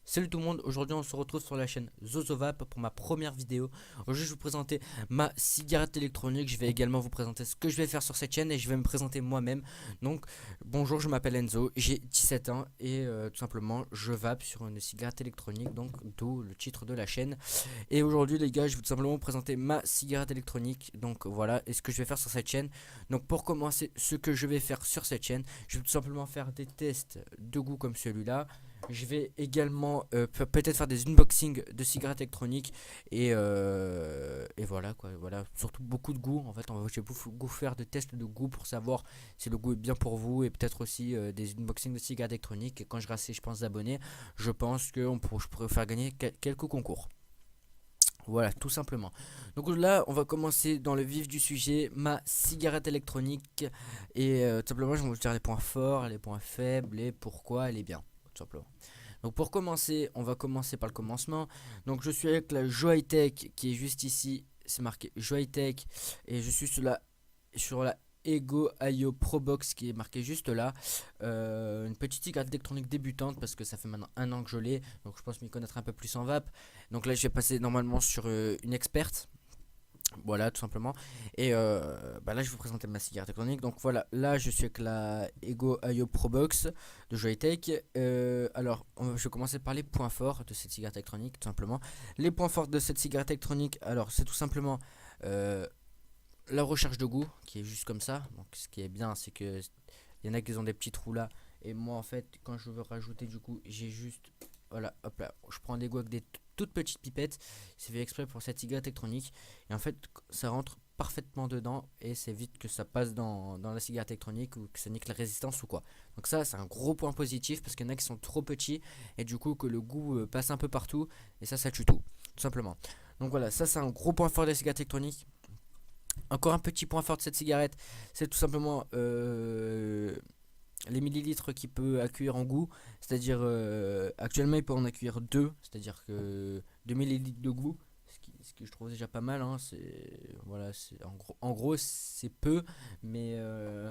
Salut tout le monde, aujourd'hui on se retrouve sur la chaîne ZozoVap pour ma première vidéo. Aujourd'hui je vais vous présenter ma cigarette électronique, je vais également vous présenter ce que je vais faire sur cette chaîne et je vais me présenter moi-même. Donc bonjour, je m'appelle Enzo, j'ai 17 ans et tout simplement je vape sur une cigarette électronique, donc d'où le titre de la chaîne. Et aujourd'hui les gars, je vais tout simplement vous présenter ma cigarette électronique, donc voilà, et ce que je vais faire sur cette chaîne. Donc pour commencer, ce que je vais faire sur cette chaîne, je vais tout simplement faire des tests de goût comme celui-là. Je vais également peut-être faire des unboxings de cigarettes électroniques et voilà quoi, voilà, surtout beaucoup de goût en fait, je vais vous faire des tests de goût pour savoir si le goût est bien pour vous et peut-être aussi des unboxings de cigarettes électroniques et quand je assez je pense d'abonnés, je pense que je pourrais faire gagner quelques concours. Voilà, tout simplement. Donc là, on va commencer dans le vif du sujet, ma cigarette électronique. Et tout simplement, je vais vous dire les points forts, les points faibles et pourquoi elle est bien, tout simplement. Donc pour commencer, on va commencer par le commencement. Donc je suis avec la Joytech qui est juste ici, c'est marqué Joytech. Et je suis sur la Ego IO Pro Box qui est marqué juste là. Une petite cigarette électronique débutante parce que ça fait maintenant un an que je l'ai. Donc je pense m'y connaître un peu plus en vape. Donc là je vais passer normalement sur une experte. Voilà, tout simplement. Et là, je vais vous présenter ma cigarette électronique. Donc voilà, là, je suis avec la Ego IO Pro Box de Joytech. Alors, je vais commencer par les points forts de cette cigarette électronique, tout simplement. Les points forts de cette cigarette électronique, alors, c'est tout simplement euh, la recherche de goût, qui est juste comme ça. Donc, ce qui est bien, c'est que il y en a qui ont des petits trous là. Et moi, en fait, quand je veux rajouter du coup, j'ai juste. Voilà, hop là. Je prends des goûts avec des toutes petites pipettes. C'est fait exprès pour cette cigarette électronique. Et en fait, ça rentre parfaitement dedans. Et c'est vite que ça passe dans la cigarette électronique ou que ça nique la résistance ou quoi. Donc, ça, c'est un gros point positif parce qu'il y en a qui sont trop petits. Et du coup, que le goût passe un peu partout. Et ça tue tout. Tout simplement. Donc, voilà, ça, c'est un gros point fort de la cigarette électronique. Encore un petit point fort de cette cigarette, c'est tout simplement les millilitres qu'il peut accueillir en goût. C'est-à-dire, actuellement, il peut en accueillir 2, c'est-à-dire que 2 millilitres de goût, ce que je trouve déjà pas mal. Hein, voilà, en gros c'est peu, mais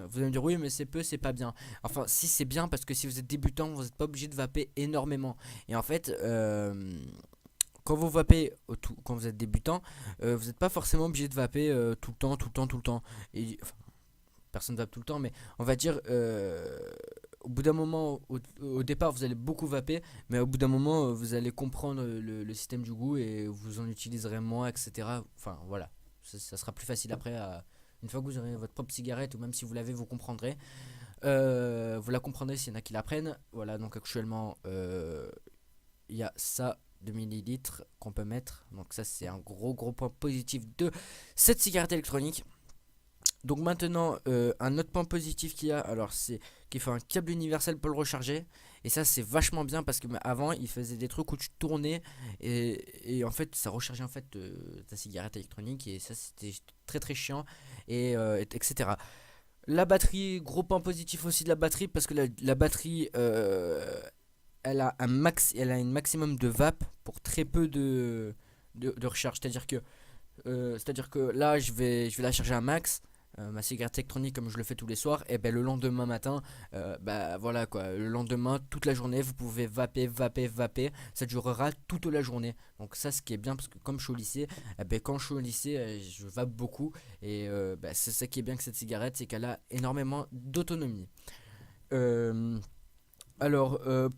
vous allez me dire oui, mais c'est peu, c'est pas bien. Enfin, si c'est bien, parce que si vous êtes débutant, vous n'êtes pas obligé de vaper énormément. Et en fait, quand vous vapez, quand vous êtes débutant, vous n'êtes pas forcément obligé de vaper tout le temps, tout le temps, tout le temps. Et, enfin, personne ne vape tout le temps, mais on va dire, au bout d'un moment, au départ, vous allez beaucoup vaper, mais au bout d'un moment, vous allez comprendre le système du goût et vous en utiliserez moins, etc. Enfin, voilà. Ça sera plus facile après. Une fois que vous aurez votre propre cigarette, ou même si vous l'avez, vous comprendrez. Vous la comprendrez s'il y en a qui la prennent. Voilà, donc actuellement, il y a ça de millilitres qu'on peut mettre. Donc ça c'est un gros point positif de cette cigarette électronique. Donc maintenant un autre point positif qu'il y a, alors c'est qu'il faut un câble universel pour le recharger. Et ça c'est vachement bien parce que avant il faisait des trucs où tu tournais et en fait ça rechargeait en fait ta cigarette électronique et ça c'était très très chiant etc. La batterie, gros point positif aussi de la batterie parce que la batterie elle a un maximum de vape pour très peu de recharge. C'est-à-dire que là, je vais la charger à max. Ma cigarette électronique, comme je le fais tous les soirs, et ben le lendemain matin, bah voilà quoi, le lendemain, toute la journée, vous pouvez vaper, vaper, vaper, ça durera toute la journée. Donc ça, ce qui est bien, parce que comme je suis au lycée, quand je suis au lycée, je vape beaucoup, et c'est ça qui est bien que cette cigarette, c'est qu'elle a énormément d'autonomie. Euh,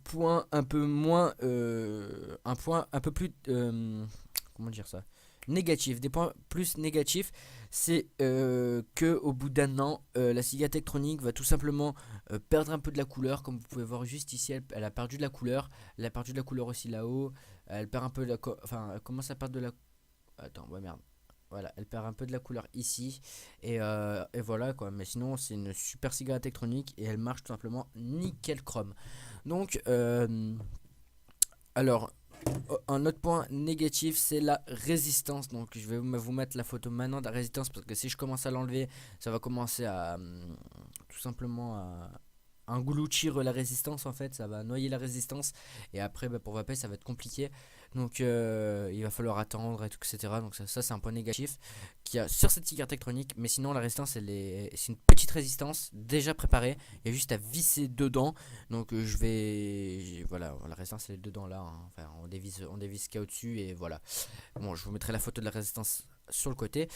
point un peu moins. Un point un peu plus. Comment dire ça? Négatif. Des points plus négatifs, c'est que au bout d'un an, la cigarette électronique va tout simplement perdre un peu de la couleur. Comme vous pouvez voir juste ici, elle a perdu de la couleur. Elle a perdu de la couleur aussi là-haut. Elle perd un peu de la. Enfin, elle commence à perdre de la. Attends, ouais, merde. Voilà, elle perd un peu de la couleur ici. Et voilà quoi. Mais sinon, c'est une super cigarette électronique et elle marche tout simplement nickel chrome. Donc, alors, un autre point négatif, c'est la résistance. Donc, je vais vous mettre la photo maintenant de la résistance parce que si je commence à l'enlever, ça va commencer à tout simplement engloutir la résistance en fait, ça va noyer la résistance et après pour vaper ça va être compliqué. Donc il va falloir attendre et tout, etc. Donc ça c'est un point négatif qu'il y a sur cette cigarette électronique. Mais sinon la résistance c'est une petite résistance déjà préparée. Il y a juste à visser dedans. Donc voilà, la résistance elle est dedans là, hein. Enfin on dévisse ce qu'il y a au-dessus et voilà. Bon, je vous mettrai la photo de la résistance sur le côté.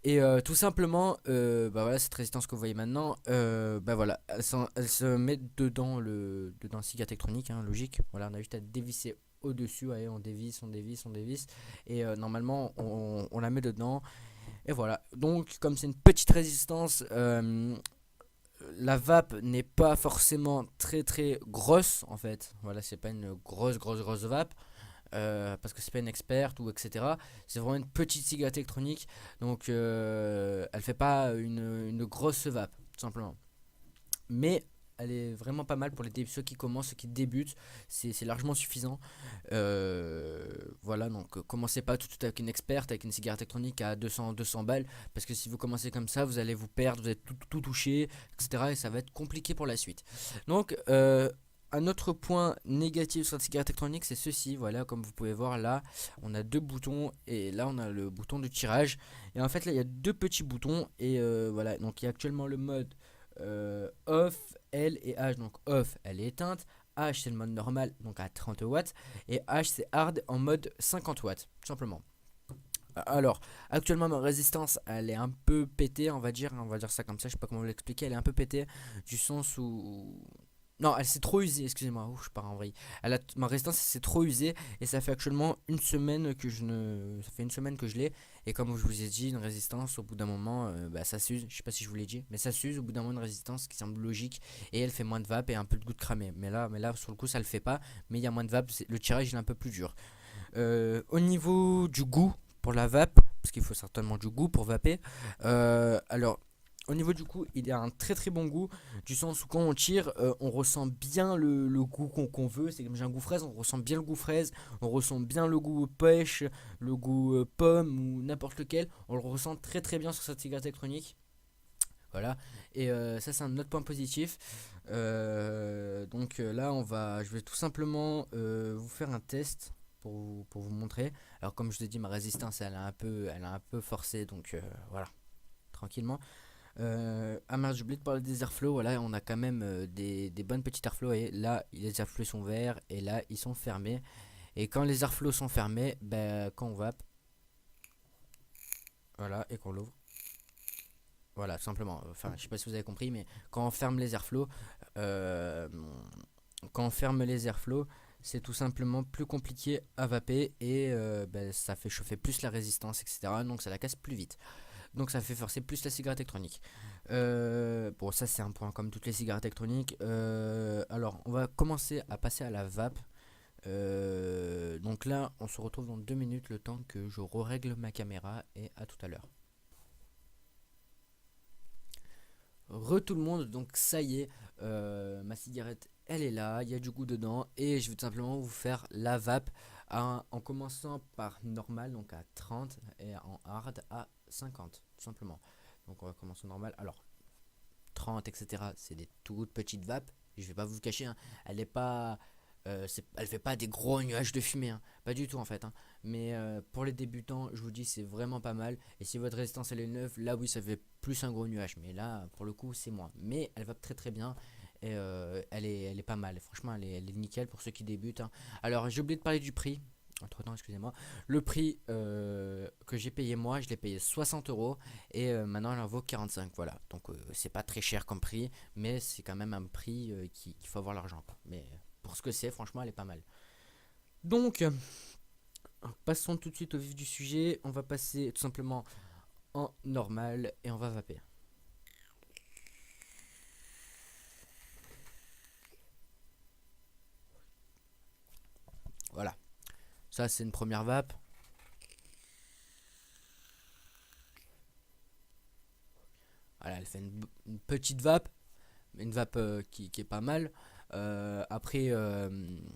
Et tout simplement, voilà, cette résistance que vous voyez maintenant, voilà, elle se met dedans le cigarette électronique, hein, logique. Voilà, on a juste à dévisser au-dessus, allez, on dévisse, on dévisse, on dévisse. Et normalement, on la met dedans. Et voilà, donc comme c'est une petite résistance, la vape n'est pas forcément très très grosse en fait. Voilà, c'est pas une grosse vape. Parce que c'est pas une experte ou etc. C'est vraiment une petite cigarette électronique, donc elle fait pas une grosse vape, tout simplement. Mais elle est vraiment pas mal pour ceux qui commencent, ceux qui débutent, c'est largement suffisant. Voilà, donc commencez pas tout de suite avec une experte, avec une cigarette électronique à 200 balles, parce que si vous commencez comme ça, vous allez vous perdre, vous allez tout toucher, etc. Et ça va être compliqué pour la suite. Donc, un autre point négatif sur la cigarette électronique, c'est ceci. Voilà, comme vous pouvez voir là, on a deux boutons et là on a le bouton de tirage. Et en fait là il y a deux petits boutons et voilà. Donc il y a actuellement le mode off, L et H. Donc off, elle est éteinte. H c'est le mode normal, donc à 30 watts. Et H c'est hard en mode 50 watts, tout simplement. Alors, actuellement ma résistance elle est un peu pétée, on va dire ça comme ça, je sais pas comment vous l'expliquer, elle est un peu pétée du sens où non, elle s'est trop usée, excusez-moi, je pars en vrille. Ma résistance s'est trop usée et ça fait actuellement une semaine que je ne. Ça fait une semaine que je l'ai. Et comme je vous ai dit, une résistance, au bout d'un moment, ça s'use. Je sais pas si je vous l'ai dit, mais ça s'use au bout d'un moment une résistance qui semble logique. Et elle fait moins de vape et un peu de goût de cramé. Mais là, sur le coup, ça le fait pas. Mais il y a moins de vape, le tirage il est un peu plus dur. Au niveau du goût pour la vape, parce qu'il faut certainement du goût pour vaper. Alors, au niveau du goût, il a un très très bon goût, du sens où quand on tire, on ressent bien le goût qu'on veut. C'est comme j'ai un goût fraise, on ressent bien le goût fraise, on ressent bien le goût pêche, le goût pomme ou n'importe lequel. On le ressent très très bien sur cette cigarette électronique. Voilà, et ça c'est un autre point positif. Donc là je vais tout simplement vous faire un test pour vous montrer. Alors comme je vous ai dit, ma résistance elle a un peu forcé, donc voilà, tranquillement. Ah merde, j'ai oublié de parler des airflows. Voilà, on a quand même des bonnes petites airflows. Et là, les airflows sont verts et là, ils sont fermés. Et quand les airflows sont fermés, quand on vape, voilà, et qu'on l'ouvre, voilà, tout simplement. Enfin, je sais pas si vous avez compris, mais quand on ferme les airflows, euh, quand on ferme les airflows, c'est tout simplement plus compliqué à vaper et ça fait chauffer plus la résistance, etc. Donc ça la casse plus vite. Donc ça fait forcer plus la cigarette électronique. Bon, ça c'est un point comme toutes les cigarettes électroniques. Alors, on va commencer à passer à la vape. Donc là, on se retrouve dans 2 minutes, le temps que je règle ma caméra, et à tout à l'heure. Tout le monde, donc ça y est, ma cigarette elle est là, il y a du goût dedans et je vais tout simplement vous faire la vape en commençant par normal, donc à 30 et en hard à 50 tout simplement. Donc on va commencer normal. Alors 30 etc, c'est des toutes petites vapes, je vais pas vous le cacher, hein. Elle est pas elle fait pas des gros nuages de fumée, hein. Pas du tout en fait, hein. Mais pour les débutants, je vous dis c'est vraiment pas mal. Et si votre résistance elle est neuve, là oui ça fait plus un gros nuage. Mais là pour le coup c'est moins. Mais elle va très très bien. Et elle est pas mal. Franchement elle est nickel pour ceux qui débutent, hein. Alors j'ai oublié de parler du prix. Entre temps, excusez-moi. Le prix que j'ai payé moi, je l'ai payé 60 € et maintenant elle en vaut 45. Voilà. Donc c'est pas très cher comme prix, mais c'est quand même un prix qu'il faut avoir l'argent, quoi. Mais pour ce que c'est, franchement, elle est pas mal. Donc, passons tout de suite au vif du sujet. On va passer tout simplement en normal et on va vaper. Voilà. Ça, c'est une première vape. Voilà, elle fait une petite vape, une vape qui est pas mal. Après, elle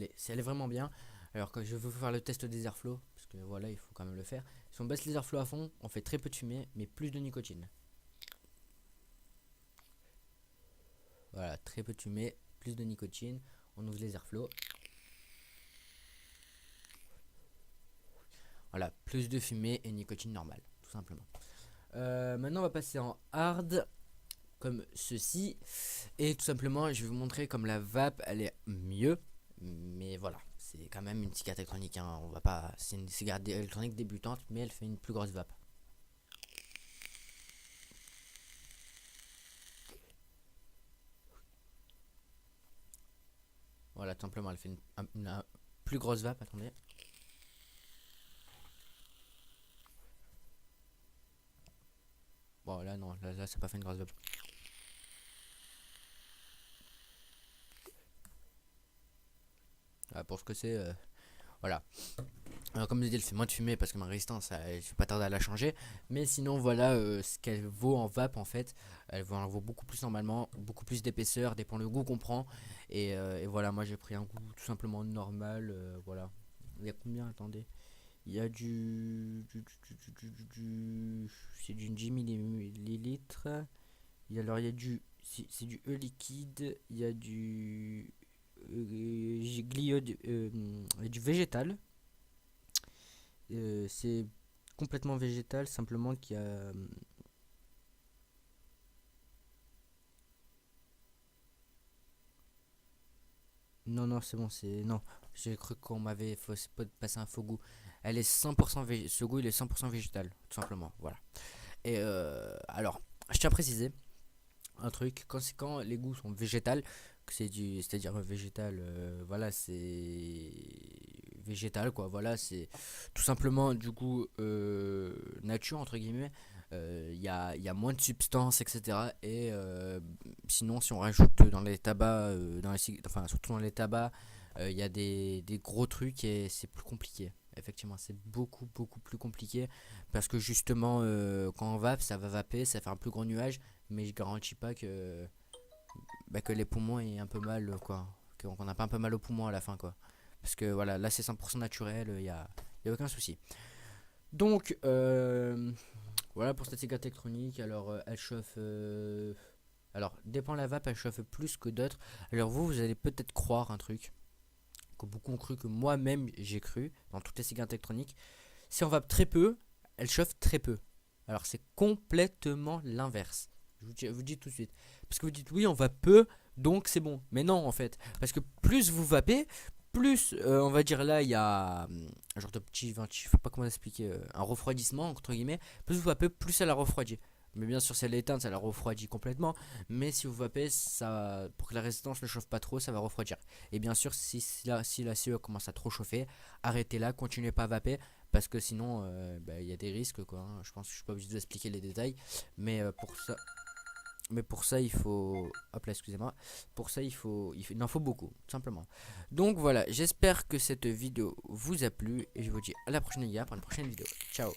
est vraiment bien. Alors que je veux faire le test des airflows, parce que voilà, il faut quand même le faire. Si on baisse les airflows à fond, on fait très peu de fumée, mais plus de nicotine. Voilà, très peu de fumée, plus de nicotine. On ouvre les airflows. Voilà, plus de fumée et nicotine normale, tout simplement. Maintenant, on va passer en hard, comme ceci. Et tout simplement, je vais vous montrer comme la vape, elle est mieux. Mais voilà, c'est quand même une cigarette électronique. Hein. On va pas, c'est une cigarette électronique débutante, mais elle fait une plus grosse vape. Voilà, tout simplement, elle fait une plus grosse vape. Attendez. Bon, là, non, là ça n'a pas fait une grosse vape. Voilà, pour ce que c'est, voilà. Alors, comme je dis, elle fait moins de fumée parce que ma résistance, je ne vais pas tarder à la changer. Mais sinon, voilà ce qu'elle vaut en vape en fait. En vaut beaucoup plus normalement, beaucoup plus d'épaisseur, dépend le goût qu'on prend. Et voilà, moi j'ai pris un goût tout simplement normal. Voilà. Il y a combien? Attendez. Il y a c'est du 10 millilitres. Alors il y a c'est du E liquide. Il y a du végétal. C'est complètement végétal, simplement qu'il y a. Non, non, c'est bon, c'est. Non, j'ai cru qu'on m'avait passé un faux goût. Elle est 100% ce goût, il est 100% végétal, tout simplement. Voilà. Et alors, je tiens à préciser un truc quand les goûts sont végétales, c'est-à-dire végétal, voilà, c'est végétal quoi, voilà, c'est tout simplement du goût nature entre guillemets. Il y a moins de substances, etc. Et sinon, si on rajoute dans les tabacs, enfin surtout dans les tabacs, il y a des gros trucs et c'est plus compliqué. Effectivement, c'est beaucoup beaucoup plus compliqué parce que justement, quand on vape, ça va vaper, ça fait un plus gros nuage, mais je garantis pas que les poumons aient un peu mal, quoi, qu'on n'a pas un peu mal aux poumons à la fin, quoi. Parce que voilà, là c'est 100% naturel, y a aucun souci. Donc, voilà pour cette cigarette électronique. Alors, elle chauffe. Alors, dépend la vape, elle chauffe plus que d'autres. Alors, vous allez peut-être croire un truc que beaucoup ont cru, que moi-même j'ai cru dans toutes les cigarettes électroniques. Si on vape très peu, elle chauffe très peu. Alors, c'est complètement l'inverse. Je vous dis tout de suite. Parce que vous dites oui, on vape peu, donc c'est bon. Mais non, en fait. Parce que plus vous vapez, plus, on va dire là, il y a un genre de petit, je sais pas comment expliquer, un refroidissement, entre guillemets. Plus vous vapez, plus elle a refroidi. Mais bien sûr, si elle est éteinte, ça la refroidit complètement. Mais si vous vapez, pour que la résistance ne chauffe pas trop, ça va refroidir. Et bien sûr, si la CE commence à trop chauffer, arrêtez là, continuez pas à vaper. Parce que sinon, il y a des risques, quoi. Hein. Je pense que je suis pas obligé de vous expliquer les détails. Mais pour ça, il faut. Hop là, excusez-moi. Pour ça, il en faut beaucoup, tout simplement. Donc voilà, j'espère que cette vidéo vous a plu. Et je vous dis à la prochaine, les gars, pour une prochaine vidéo. Ciao!